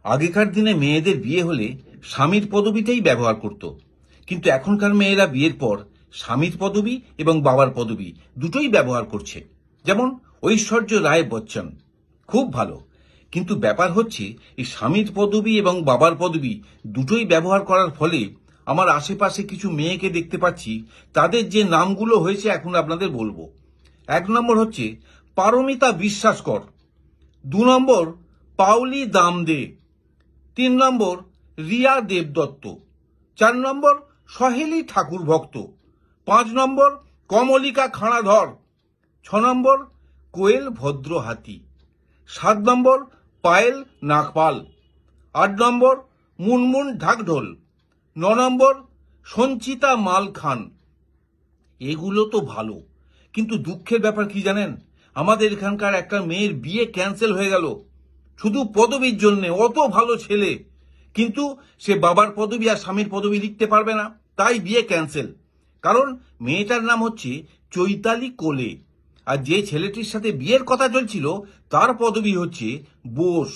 আগেকার দিনে মেয়েদের বিয়ে হলে স্বামীর পদবিটাই ব্যবহার করত, কিন্তু এখনকার মেয়েরা বিয়ের পর স্বামীর পদবি এবং বাবার পদবি দুটোই ব্যবহার করছে। যেমন ঐশ্বর্য রায় বচ্চন, খুব ভালো, কিন্তু ব্যাপার হচ্ছে এই স্বামীর পদবি এবং বাবার পদবি দুটোই ব্যবহার করার ফলে আমার আশেপাশে কিছু মেয়েকে দেখতে পাচ্ছি, তাদের যে নামগুলো হয়েছে এখন আপনাদের বলবো। 1 নম্বর হচ্ছে পারমিতা বিশ্বাসকর, 2 নম্বর পাউলি দামদে, 3 নম্বর রিয়া দেবদত্ত, 4 নম্বর সহেলি ঠাকুর ভক্ত, 5 নম্বর কমলিকা খাঁড়াধর, 6 নম্বর কোয়েল ভদ্র হাতি, 7 নম্বর পায়েল নাগপাল, 8 নম্বর মুনমুন ঢাকঢোল, 9 নম্বর সঞ্চিতা মাল খান। এগুলো তো ভালো, কিন্তু দুঃখের ব্যাপার কি জানেন? আমাদের এখানকার একটা মেয়ের বিয়ে ক্যান্সেল হয়ে গেল শুধু পদবীর জন্য। অত ভালো ছেলে, কিন্তু সে বাবার পদবি আর স্বামীর পদবি লিখতে পারবে না, তাই বিয়ে ক্যান্সেল। কারণ মেয়েটার নাম হচ্ছে চৈতালি কোলে, আর যে ছেলেটির সাথে বিয়ের কথা চলছিল তার পদবি হচ্ছে বোস।